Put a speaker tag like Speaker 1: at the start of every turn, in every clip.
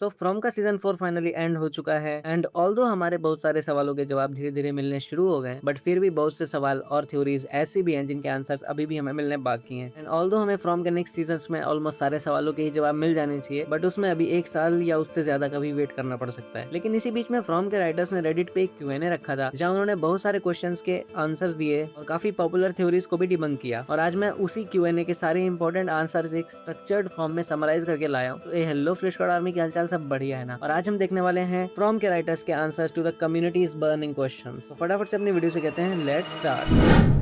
Speaker 1: तो फ्रॉम का season 4 finally and हो चुका है एंड ऑल्दो हमारे बहुत सारे सवालों के जवाब धीरे धीरे मिलने शुरू हो गए, बट फिर भी बहुत से सवाल और थ्योरीज ऐसी भी हैं जिनके आंसर्स अभी भी हमें मिलने बाकी हैं। एंड ऑल्दो हमें फ्रॉम के नेक्स्ट सीजन में ऑलमोस्ट सारे सवालों के ही जवाब मिल जाने चाहिए, बट उसमें अभी 1 साल या उससे ज्यादा का भी वेट करना पड़ सकता है। लेकिन इसी बीच में फ्रॉम के राइटर्स ने रेडिट पे एक Q&A रखा था जहाँ उन्होंने बहुत सारे क्वेश्चन के आंसर्स दिए और काफी पॉपुलर थ्योरीज को भी डिबंक किया। और आज मैं उसी Q&A के सारे इंपॉर्टेंट आंसर्स एक स्ट्रक्चर्ड फॉर्म में समराइज करके लाया हूँ। तो ये हेलो फ्रेश कार्ड आर्मी की हालचाल सब बढ़िया है ना। और आज हम देखने वाले हैं फ्रॉम के राइटर्स के answers to the communities burning questions. तो फटाफट से अपनी वीडियो से कहते हैं लेट्स स्टार्ट।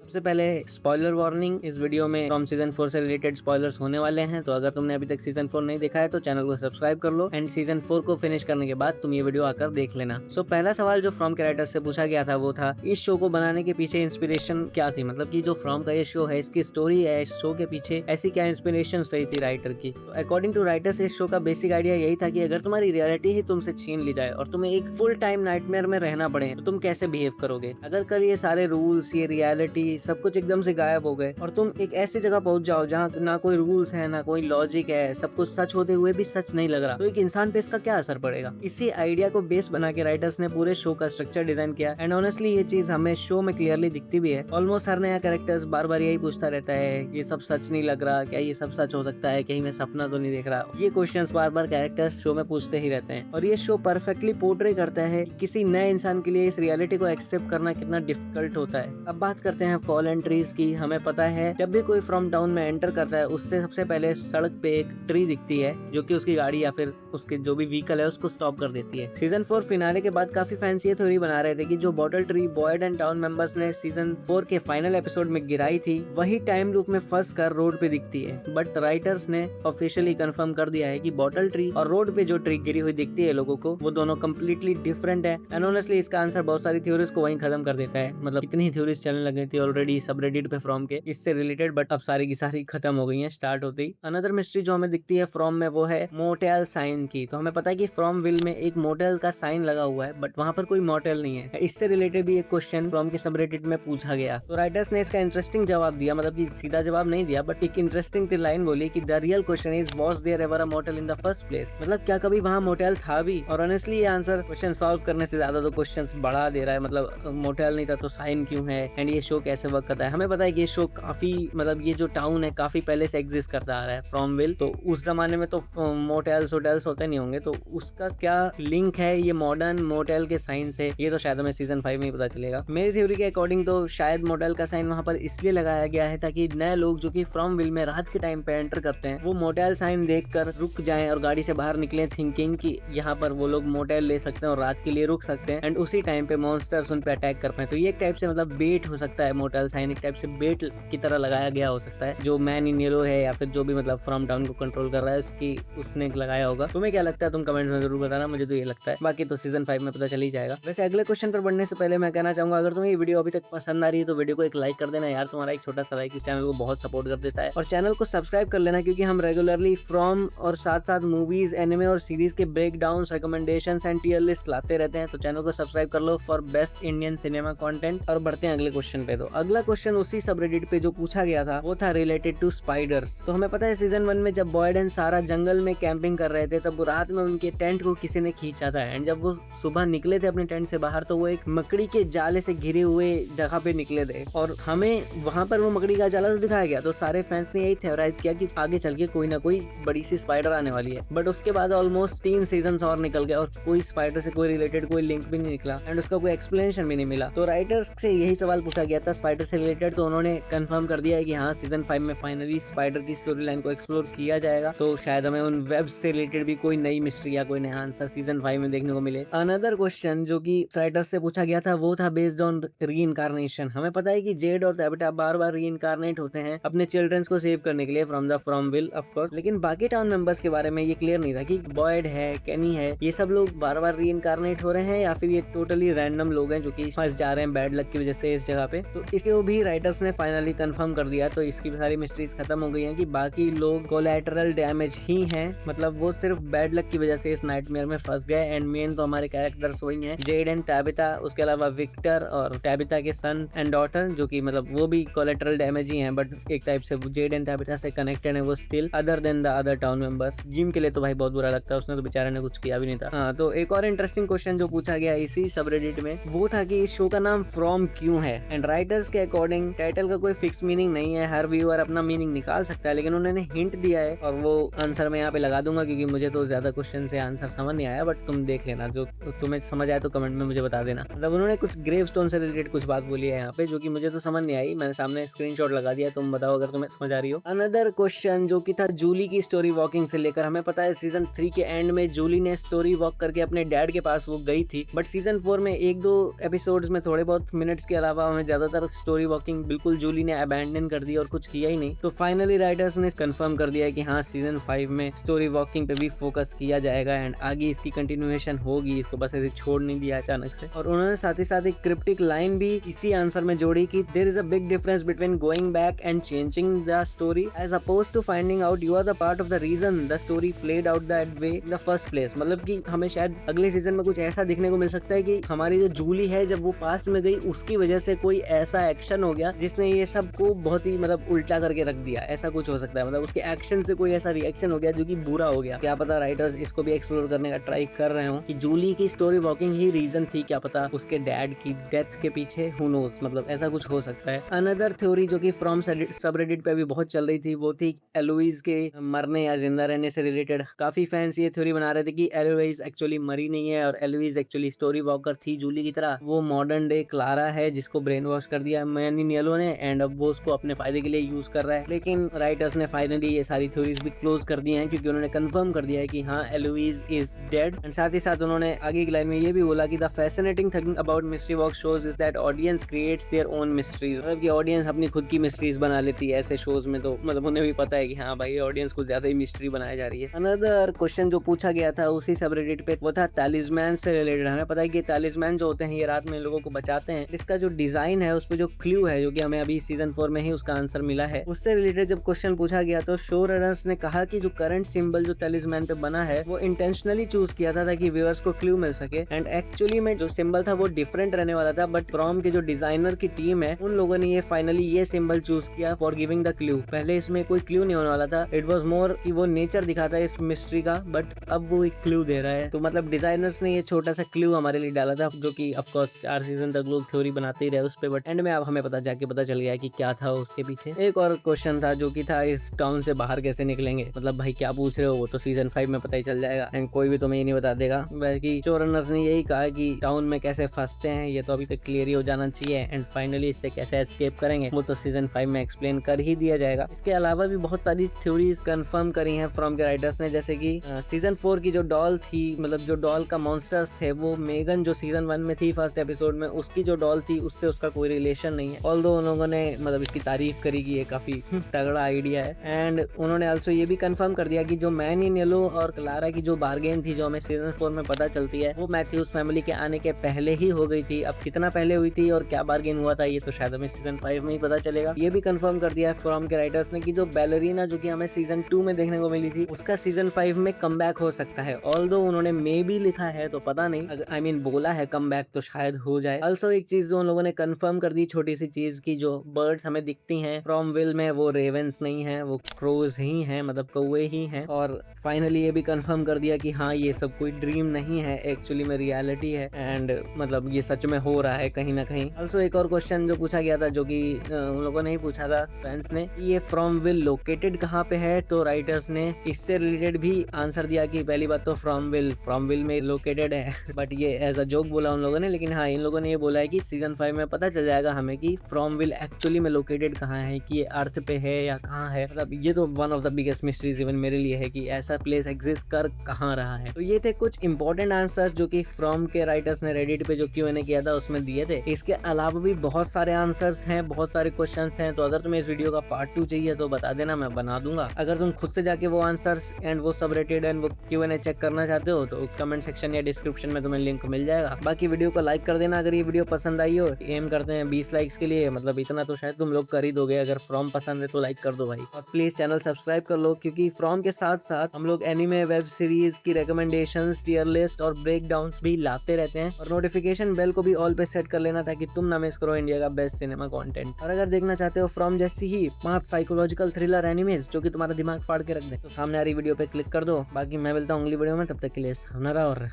Speaker 1: सबसे पहले स्पॉइलर वार्निंग, इस वीडियो में फ्रॉम सीजन 4 से रिलेटेड स्पॉयलर्स होने वाले हैं, तो अगर तुमने अभी तक सीजन 4 नहीं देखा है तो चैनल को सब्सक्राइब कर लो एंड सीजन 4 को फिनिश करने के बाद तुम ये वीडियो आकर देख लेना। सो पहला सवाल जो फ्रॉम के राइटर से पूछा गया था वो था इस शो को बनाने के पीछे इंस्पिरेशन क्या थी, मतलब कि जो फ्रॉम का ये शो है इसकी स्टोरी है, इस शो के पीछे ऐसी क्या इंस्पिरेशन रही थी राइटर की। तो अकॉर्डिंग टू राइटर्स इस शो का बेसिक आइडिया यही था कि अगर तुम्हारी रियलिटी ही तुमसे छीन ली जाए और तुम्हें एक फुल टाइम नाइटमेयर में रहना पड़े तो तुम कैसे बिहेव करोगे। अगर कल ये सारे रूल्स, ये रियलिटी सब कुछ एकदम से गायब हो गए और तुम एक ऐसी जगह पहुंच जाओ जहाँ ना कोई रूल्स है ना कोई लॉजिक है, सब कुछ सच होते हुए भी सच नहीं लग रहा, तो एक इंसान पे इसका क्या असर पड़ेगा। इसी आइडिया को बेस बना के राइटर्स ने पूरे शो का स्ट्रक्चर डिजाइन किया एंड ऑनेस्टली ये चीज हमें शो में क्लियरली दिखती भी है। ऑलमोस्ट हर नया कैरेक्टर्स बार बार यही पूछता रहता है ये सब सच नहीं लग रहा, क्या ये सब सच हो सकता है, कहीं मैं सपना तो नहीं देख रहा। ये क्वेश्चंस बार बार कैरेक्टर्स शो में पूछते ही रहते हैं और ये शो परफेक्टली पोर्ट्रे करता है किसी नए इंसान के लिए इस रियलिटी को एक्सेप्ट करना कितना डिफिकल्ट होता है। अब बात करते हैं फॉलन ट्रीज की। हमें पता है जब भी कोई फ्रॉम टाउन में एंटर करता है उससे सबसे पहले सड़क पे एक ट्री दिखती है जो कि उसकी गाड़ी या फिर उसके जो भी व्हीकल है उसको स्टॉप कर देती है। सीजन 4 फिनाले के बाद काफी फैंस ये थ्योरी बना रहे थे कि जो bottle tree Boyd and town members ने सीजन 4 के फाइनल एपिसोड में गिराई थी वही टाइम लूप में फंस कर रोड पे दिखती है, बट राइटर्स ने ऑफिशियली कंफर्म कर दिया है कि बॉटल ट्री और रोड पे जो ट्री गिरी हुई दिखती है लोगों को वो दोनों कम्प्लीटली डिफरेंट है। एंड ऑनेस्टली इसका आंसर बहुत सारी थ्योरीज को वहीं खत्म कर देता है। मतलब कितनी थ्योरीज चलने लगी थी ऑलरेडी सबरेडिट पे फ्रॉम के इससे रिलेटेड, बट अब सारी की सारी खत्म हो गई हैं स्टार्ट होते ही। अनदर मिस्ट्री जो हमें दिखती है फ्रॉम में वो है मोटेल साइन की। तो हमें पता है कि फ्रॉम विल में एक मोटेल का साइन लगा हुआ है बट वहां पर कोई मोटेल नहीं है। इससे रिलेटेड भी एक क्वेश्चन फ्रॉम के सबरेडिट में पूछा गया तो राइटर्स ने इसका इंटरेस्टिंग जवाब दिया, मतलब कि सीधा जवाब नहीं दिया बट एक इंटरेस्टिंग लाइन बोली कि the real question is was there ever a motel in the first place, मतलब क्या कभी वहां मोटेल था भी। और ऑनेस्टली ये आंसर क्वेश्चन सॉल्व करने से ज्यादा तो क्वेश्चंस बढ़ा दे रहा है। मतलब मोटेल नहीं था तो साइन क्यों है एंड ये शो कैसे वर्क करता है। हमें पता है कि ये शो काफी, मतलब ये जो टाउन है काफी पहले से एग्जिस्ट करता आ रहा है फ्रॉम विल, तो उस जमाने में तो मोटेल्स होटल्स होते नहीं होंगे, तो उसका क्या लिंक है ये मॉडर्न मोटेल के साइन से, ये तो शायद हमें सीजन 5 में ही पता चलेगा। मेरी थ्योरी के अकॉर्डिंग तो शायद मोटेल का साइन वहां पर इसलिए लगाया गया है ताकि नए लोग जो कि फ्रॉम विल में रात के टाइम पे एंटर करते हैं वो मोटेल साइन देखकर रुक जाएं और गाड़ी से बाहर निकले थिंकिंग कि यहाँ पर वो लोग मोटेल ले सकते हैं और रात के लिए रुक सकते हैं एंड उसी टाइम पे मॉन्स्टर्स उन पे अटैक कर पाए। तो ये एक टाइप से मतलब बेट हो सकता है, मोटेल साइन एक टाइप से बेट की तरह लगाया गया हो सकता है जो मैन इन येलो है या फिर जो भी मतलब फ्रॉम टाउन को कंट्रोल कर रहा है उसकी उसने लगाया होगा। तुम्हें क्या लगता है तुम कमेंट में जरूर बताना, मुझे तो ये लगता है, बाकी तो सीजन 5 में पता चल ही जाएगा। वैसे अगले क्वेश्चन पर बढ़ने से पहले मैं कहना चाहूंगा अगर तुम्हें ये वीडियो अभी तक पसंद आ रही है तो वीडियो को एक लाइक कर देना यार, तुम्हारा एक छोटा सा लाइक इस चैनल को बहुत सपोर्ट कर देता है। और चैनल को सब्सक्राइब कर लेना क्योंकि हम रेगुलरली फ्रॉम और साथ साथ मूवीज, एनिमे और सीरीज के break down, recommendations and tier list लाते रहते हैं। तो चैनल को सब्सक्राइब कर लो for best Indian cinema content. और बढ़ते हैं अगले क्वेश्चन पे। तो अगला क्वेश्चन उसी सबरेडिट पे जो पूछा गया था वो था रिलेटेड टू स्पाइडर्स। तो हमें पता है सीजन 1 में जब बॉयड एंड सारा जंगल में कैंपिंग कर रहे थे तब रात में उनके टेंट को किसी ने खींचा था एंड जब वो सुबह निकले थे अपने टेंट से बाहर तो वो एक मकड़ी के जाले से घिरे हुए जगह पे निकले थे और हमें वहां पर वो मकड़ी का जाला तो दिखाया गया। तो सारे फैंस ने यही थ्योराइज किया कि आगे चल के कोई ना कोई बड़ी सी स्पाइडर आने वाली है, बट उसके बाद ऑलमोस्ट 3 सीजन और निकल गए और कोई स्पाइडर से कोई रिलेटेड कोई लिंक भी नहीं निकला एंड उसका कोई एक्सप्लेनेशन भी नहीं मिला। तो राइटर्स से यही सवाल पूछा गया था स्पाइडर से रिलेटेड, तो उन्होंने कंफर्म कर दिया है कि हाँ सीजन 5 में फाइनली स्पाइडर की स्टोरी लाइन को एक्सप्लोर किया जाएगा। तो शायद हमें उन वेब से रिलेटेड भी कोई नई मिस्ट्री या कोई नया आंसर सीजन 5 में देखने को मिले। अनदर क्वेश्चन जो कि राइटर्स से पूछा गया था वो था बेस्ड ऑन रीइंकार्नेशन। हमें पता है कि जेड और टेबेटा बार बार रीइंकार्नेट होते हैं अपने चिल्ड्रंस को सेव करने के लिए from the from will of course, लेकिन बाकी टाउन मेंबर्स के बारे में ये क्लियर नहीं था कि बॉयड है, केनी है, ये सब लोग बार बार रीइंकार्नेट हो रहे हैं या फिर ये टोटली रैंडम लोग हैं जो कि फंस जा रहे हैं बैड लक की वजह से इस जगह पे। तो इस इसको भी राइटर्स ने फाइनली कंफर्म कर दिया, तो इसकी सारी मिस्ट्रीज खत्म हो गई हैं कि बाकी लोग कोलैटरल डैमेज ही हैं, मतलब वो सिर्फ बैड लक की वजह से इस नाइटमेयर में फंस गए। एंड मेन तो हमारे कैरेक्टर्स वही हैं, जेड एंड टैबिथा, उसके अलावा विक्टर और टैबिथा के सन एंड डॉटर, जो कि मतलब वो भी कोलैटरल डैमेज ही हैं, बट एक टाइप से जेड एंड टैबिथा से कनेक्टेड है वो still, other than the other town members. Gym के लिए तो भाई बहुत बुरा लगता है, उसने तो बेचारे ने कुछ किया भी नहीं था। हाँ, तो एक और इंटरेस्टिंग क्वेश्चन जो पूछा गया इसी सबरेडिट में वो था कि इस शो का नाम फ्रॉम क्यों है। एंड राइटर्स के अकॉर्डिंग टाइटल का कोई फिक्स मीनिंग नहीं है, हर व्यूअर अपना मीनिंग निकाल सकता है, लेकिन उन्होंने हिंट दिया है और वो आंसर मैं यहाँ पे लगा दूंगा, क्योंकि मुझे तो ज्यादा क्वेश्चन से आंसर समझ नहीं आया, बट तुम देख लेना, जो तुम्हें समझ आए तो कमेंट में मुझे बता देना। मतलब उन्होंने कुछ ग्रेव स्टोन से रिलेटेड कुछ बात बोली है यहाँ पे, जो कि मुझे तो समझ नहीं आई, मैंने सामने स्क्रीनशॉट लगा दिया, तुम बताओ अगर तुम्हें समझ आ रही हो। अनदर क्वेश्चन जो कि था जूली की स्टोरी वॉकिंग से लेकर, हमें पता है सीजन 3 के एंड में जूली ने स्टोरी वॉक करके अपने डैड के पास वो गई थी, बट सीजन 4 में एक दो एपिसोड्स में थोड़े बहुत मिनट्स के अलावा हमें ज्यादातर स्टोरी वॉकिंग बिल्कुल जूली ने अबैंडन कर दी और कुछ किया ही नहीं। तो फाइनली राइटर्स ने कंफर्म कर दिया है कि हाँ, सीजन 5 में स्टोरी वॉकिंग पे भी फोकस किया जाएगा एंड आगे इसकी कंटिन्यूएशन होगी, इसको बस ऐसे छोड़ नहीं दिया अचानक से। और उन्होंने साथ ही साथ एक क्रिप्टिक लाइन भी इसी आंसर में जोड़ी कि there is a big difference between going back and changing the story as opposed to finding out you are the part of the reason the story played out that way in the first place. मतलब कि हमें शायद अगले season में कुछ ऐसा दिखने को मिल सकता है कि हमारी जो जूली है जब वो पास्ट में गई उसकी वजह से कोई ऐसा एक्शन हो गया जिसने ये सब को बहुत ही मतलब उल्टा करके रख दिया, ऐसा कुछ हो सकता है। मतलब उसके एक्शन से कोई ऐसा रिएक्शन हो गया जो कि बुरा हो गया। क्या पता राइटर्स इसको भी एक्सप्लोर करने का ट्राई कर रहे हो कि जूली की स्टोरी वॉकिंग ही रीजन थी, क्या पता उसके डैड की डेथ के पीछे, हु नोज, मतलब ऐसा कुछ हो सकता है। अनदर थ्योरी जो कि फ्रॉम सबरेडिट पे भी बहुत चल रही थी वो थी एलोइस के मरने या जिंदा रहने से रिलेटेड। काफी फैंस ये थ्योरी बना रहे थे कि एलोइस एक्चुअली मरी नहीं है और एलोइस एक्चुअली स्टोरी वॉकर थी जूली की तरह, वो मॉडर्न डे क्लारा है जिसको ब्रेन वॉश कर दिया मैनिनियलो ने एंड अब वो उसको अपने फायदे के लिए यूज कर रहा है। लेकिन राइटर्स ने फाइनली ये सारी थ्योरीज भी क्लोज कर दी हैं, क्योंकि उन्होंने कंफर्म कर दिया है कि हाँ, एलोइस इज डेड। एंड साथ ही साथ उन्होंने आगे की लाइन में ये भी बोला कि the fascinating thing about mystery box shows is that audience creates their own mysteries. मतलब कि ऑडियंस अपनी खुद की मिस्ट्रीज बना लेती है ऐसे शोज में, तो मतलब उन्हें भी पता है कि हाँ भाई, ऑडियंस को ज्यादा ही मिस्ट्री बनाई जा रही है। अनदर क्वेश्चन जो पूछा गया था उसी सबरेडिट पे वो था टैलिस्मैन से रिलेटेड। हमें पता है कि टैलिस्मैन जो होते हैं ये रात में लोगों को बचाते हैं, इसका जो डिजाइन है उस पे जो क्लू है, जो कि हमें अभी सीजन 4 में ही उसका आंसर मिला है, उससे रिलेटेड जब क्वेश्चन पूछा गया तो शो रनर्स ने कहा कि जो करंट सिंबल जो टैलिस्मैन पे बना है वो इंटेंशनली चूज किया था ताकि व्यूअर्स को क्लू मिल सके। एंड एक्चुअली में जो सिंबल था वो डिफरेंट रहने वाला था, बट फ्रॉम के जो डिजाइनर की टीम है उन लोगों ने ये फाइनली ये सिंबल चूज किया फॉर गिविंग द क्लू। पहले इसमें कोई क्लू नहीं होने वाला था, इट वाज मोर कि वो नेचर दिखाता है इस मिस्ट्री का, बट अब वो एक क्लू दे रहा है। तो मतलब डिजाइनर्स ने ये छोटा सा क्लू हमारे लिए डाला था, जो कि ऑफ कोर्स 4 सीजन तक लोग थ्योरी बनाते ही रहे उस पे, बट एंड में अब हमें पता चल गया कि क्या था उसके पीछे। एक और क्वेश्चन था जो कि था इस टाउन से बाहर कैसे निकलेंगे। मतलब भाई क्या पूछ रहे हो, वो तो सीजन 5 में पता ही चल जाएगा एंड कोई भी तुम्हें ये नहीं बता देगा। बल्कि शो रनर्स ने यही कहा कि टाउन में कैसे फंसते हैं ये तो अभी तक क्लियर ही हो जाना चाहिए एंड फाइनली इससे कैसे एस्केप करेंगे वो तो सीजन 5 में एक्सप्लेन कर ही दिया जाएगा। इसके अलावा भी बहुत सारी थ्योरीज कंफर्म करी हैं फ्रॉम के राइटर्स ने, जैसे कि सीजन 4 की जो डॉल थी, मतलब जो डॉल का मॉन्स्टर्स थे, वो मेगन जो सीजन 1 में थी फर्स्ट एपिसोड में, उसकी जो डॉल थी उससे उसका कोई रिलेशन नहीं है। ऑल्दो उन लोगों ने मतलब इसकी तारीफ करी कि ये काफी तगड़ा आइडिया है। एंड उन्होंने आल्सो ये भी कंफर्म कर दिया कि जो मैन इन येलो और क्लारा की जो बार्गेन थी जो हमें सीजन 4 में पता चलती है वो मैथ्यूज फैमिली के आने के पहले ही हो गई थी। अब कितना पहले हुई थी और क्या बार्गेन हुआ था ये तो शायद हमें सीजन 5 में ही पता चलेगा। ये भी कंफर्म कर दिया है फ्रॉम के राइटर्स ने कि जो बैलरीना जो कि हमें सीजन 2 में देखने को मिली थी उसका सीजन 5 में कमबैक हो सकता है। ऑल्दो उन्होंने मे भी लिखा है तो पता नहीं, आई मीन बोला है कमबैक तो शायद हो जाए। ऑल्सो एक चीज जो उन लोगों ने कंफर्म कर दी, छोटी सी चीज की, जो बर्ड्स हमें दिखती हैं फ्रॉम विल में वो रेवेंस नहीं है, वो क्रोज ही हैं, मतलब कौवे ही हैं। और फाइनली ये भी कंफर्म कर दिया कि हाँ, ये सब कोई ड्रीम नहीं है, एक्चुअली में रियलिटी है एंड मतलब ये सच में हो रहा है कहीं ना कहीं। ऑल्सो एक और क्वेश्चन जो पूछा गया था, जो कि उन लोगों ने ही पूछा था फैंस ने, ये फ्रॉम विल लोकेटेड कहाँ पे है, तो राइटर्स ने इससे रिलेटेड भी आंसर दिया कि पहली बात तो फ्रॉम विल में लोकेटेड है बट ये एज अ जोक बोला उन लोगों ने। लेकिन हाँ, इन लोगों ने ये बोला है कि सीजन 5 में पता चल जाएगा हमें कि फ्रॉम विल एक्चुअली में लोकेटेड कहाँ है, कि ये अर्थ पे है या कहाँ है। मतलब ये तो one of the biggest mysteries even मेरे लिए है कि ऐसा प्लेस एग्जिस्ट कर कहाँ रहा है। तो ये थे कुछ इंपॉर्टेंट आंसर्स जो कि फ्रॉम के राइटर्स ने रेडिट पे जो Q&A किया था उसमें दिए थे। इसके अलावा भी बहुत सारे आंसर्स हैं, बहुत सारे क्वेश्चंस हैं, तो अगर तुम्हें इस वीडियो का पार्ट 2 चाहिए तो बता देना, मैं बना दूंगा। अगर तुम खुद से जाके वो आंसर्स एंड वो सबरेटेड एंड वो Q&A चेक करना चाहते हो तो कमेंट सेक्शन या डिस्क्रिप्शन में तुम्हें लिंक मिल जाएगा। बाकी वीडियो को लाइक कर देना अगर ये वीडियो पसंद आई हो। एम करते हैं 20 20 लाइक्स के लिए मतलब इतना तो शायद तुम लोग कर ही दोगे। अगर फ्रॉम पसंद है तो लाइक कर दो भाई, और प्लीज चैनल सब्सक्राइब कर लो, क्योंकि फ्रॉम के साथ साथ हम लोग एनिमे, वेब सीरीज की रिकमेंडेशंस, टियर लिस्ट और ब्रेक डाउन्स भी लाते रहते हैं। और नोटिफिकेशन बेल को भी ऑल पे सेट कर लेना ताकि तुम ना मिस करो इंडिया का बेस्ट सिनेमा कंटेंट। और अगर देखना चाहते हो फ्रॉम जैसी ही 5 साइकोलॉजिकल थ्रिलर एनिमेज जो कि तुम्हारा दिमाग फाड़ के रख दे, तो सामने आ रही वीडियो पे क्लिक कर दो। बाकी मैं मिलता हूँ अगली वीडियो में, तब तक के लिए सावधान रहो और